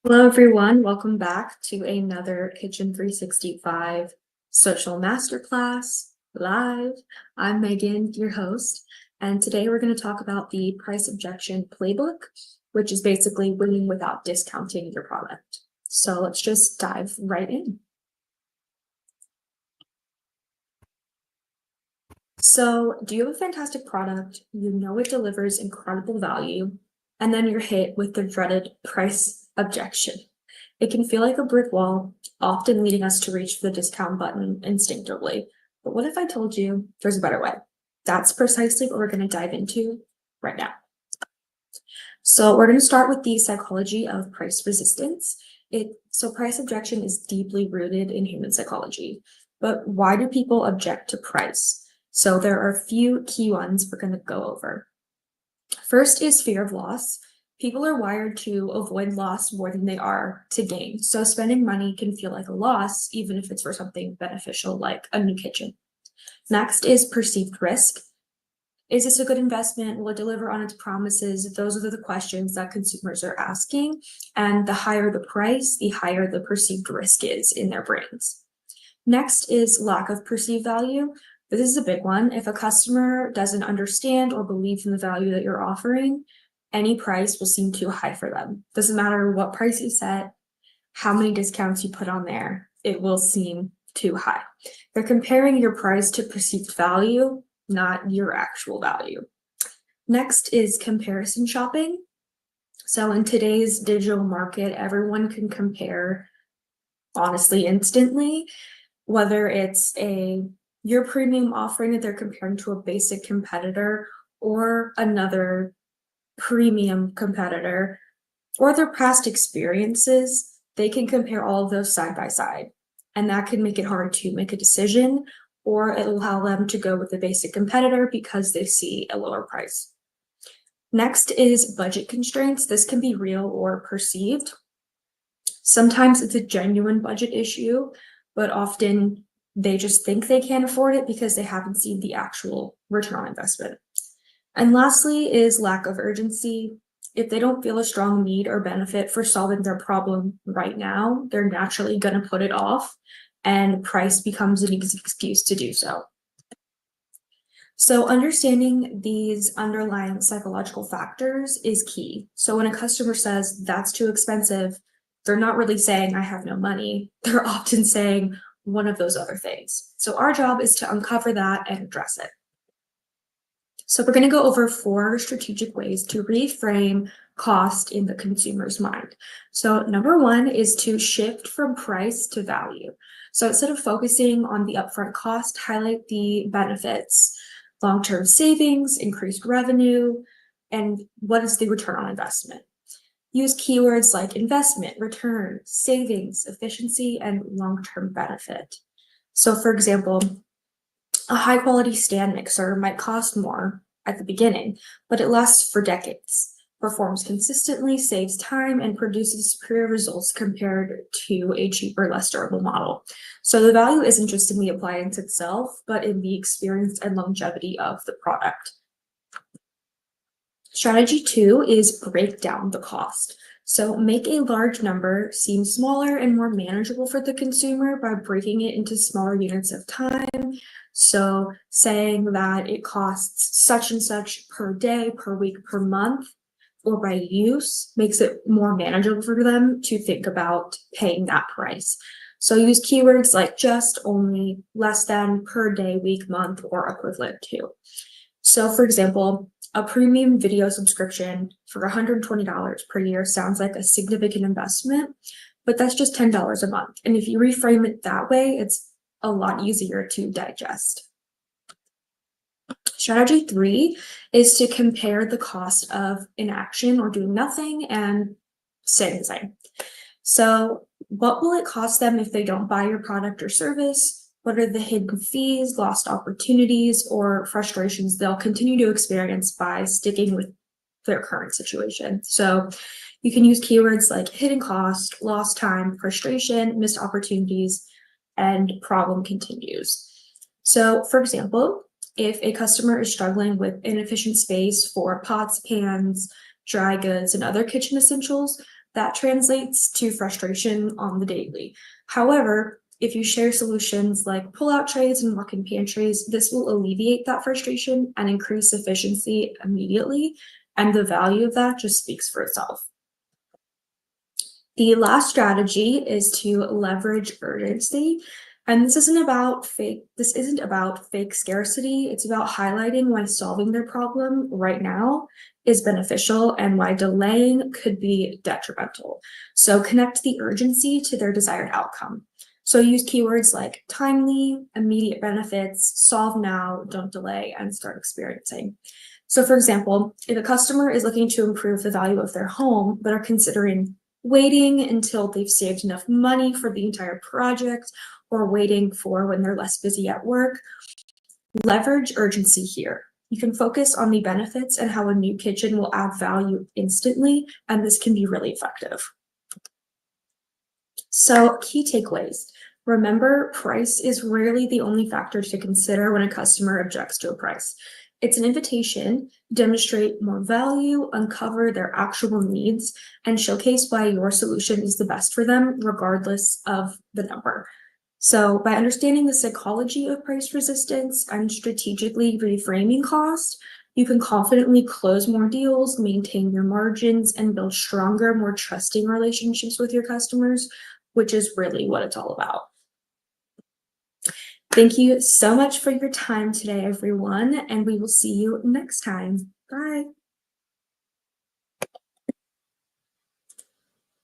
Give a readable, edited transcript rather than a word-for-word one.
Hello, everyone. Welcome back to another Kitchen 365 social masterclass live. I'm Megan, your host, and today we're going to talk about the price objection playbook, which is basically winning without discounting your product. So let's just dive right in. So, do you have a fantastic product? You know it delivers incredible value, and then you're hit with the dreaded price objection. It can feel like a brick wall, often leading us to reach for the discount button instinctively. But what if I told you there's a better way? That's precisely what we're going to dive into right now. So we're going to start with the psychology of price resistance. So price objection is deeply rooted in human psychology. But why do people object to price? So there are a few key ones we're going to go over. First is fear of loss. People are wired to avoid loss more than they are to gain. So spending money can feel like a loss, even if it's for something beneficial like a new kitchen. Next is perceived risk. Is this a good investment? Will it deliver on its promises? Those are the questions that consumers are asking. And the higher the price, the higher the perceived risk is in their brains. Next is lack of perceived value. This is a big one. If a customer doesn't understand or believe in the value that you're offering, any price will seem too high for them. Doesn't matter what price you set, how many discounts you put on there, it will seem too high. They're comparing your price to perceived value, not your actual value. Next is comparison shopping. So in today's digital market, everyone can compare honestly instantly, whether it's your premium offering that they're comparing to a basic competitor or another premium competitor or their past experiences. They can compare all of those side by side, and that can make it hard to make a decision, or it'll allow them to go with the basic competitor because they see a lower price. Next is budget constraints. This can be real or perceived. Sometimes it's a genuine budget issue, but often they just think they can't afford it because they haven't seen the actual return on investment. And lastly is lack of urgency. If they don't feel a strong need or benefit for solving their problem right now, they're naturally going to put it off, and price becomes an excuse to do so. So understanding these underlying psychological factors is key. So when a customer says that's too expensive, they're not really saying I have no money. They're often saying one of those other things. So our job is to uncover that and address it. So we're going to go over 4 strategic ways to reframe cost in the consumer's mind. So number 1 is to shift from price to value. So instead of focusing on the upfront cost, highlight the benefits, long-term savings, increased revenue, and what is the return on investment. Use keywords like investment, return, savings, efficiency, and long-term benefit. So for example, a high-quality stand mixer might cost more at the beginning, but it lasts for decades, performs consistently, saves time, and produces superior results compared to a cheaper, less durable model. So the value isn't just in the appliance itself, but in the experience and longevity of the product. Strategy 2 is break down the cost. So make a large number seem smaller and more manageable for the consumer by breaking it into smaller units of time. So saying that it costs such and such per day, per week, per month, or by use makes it more manageable for them to think about paying that price. So use keywords like just, only, less than, per day, week, month, or equivalent to. So for example, a premium video subscription for $120 per year sounds like a significant investment, but that's just $10 a month. And if you reframe it that way, it's a lot easier to digest. Strategy 3 is to compare the cost of inaction or doing nothing and saying the same. So what will it cost them if they don't buy your product or service? What are the hidden fees, lost opportunities, or frustrations they'll continue to experience by sticking with their current situation? So you can use keywords like hidden cost, lost time, frustration, missed opportunities, and problem continues. So for example, if a customer is struggling with inefficient space for pots, pans, dry goods, and other kitchen essentials, that translates to frustration on the daily. However, if you share solutions like pull-out trays and walk-in pantries, this will alleviate that frustration and increase efficiency immediately, and the value of that just speaks for itself. The last strategy is to leverage urgency. And this isn't about fake scarcity. It's about highlighting why solving their problem right now is beneficial and why delaying could be detrimental. So connect the urgency to their desired outcome. So use keywords like timely, immediate benefits, solve now, don't delay, and start experiencing. So for example, if a customer is looking to improve the value of their home, but are considering waiting until they've saved enough money for the entire project, or waiting for when they're less busy at work, leverage urgency here. You can focus on the benefits and how a new kitchen will add value instantly, and this can be really effective. So, key takeaways. Remember, price is rarely the only factor to consider when a customer objects to a price. It's an invitation to demonstrate more value, uncover their actual needs, and showcase why your solution is the best for them, regardless of the number. So by understanding the psychology of price resistance and strategically reframing cost, you can confidently close more deals, maintain your margins, and build stronger, more trusting relationships with your customers, which is really what it's all about. Thank you so much for your time today, everyone, and we will see you next time. Bye.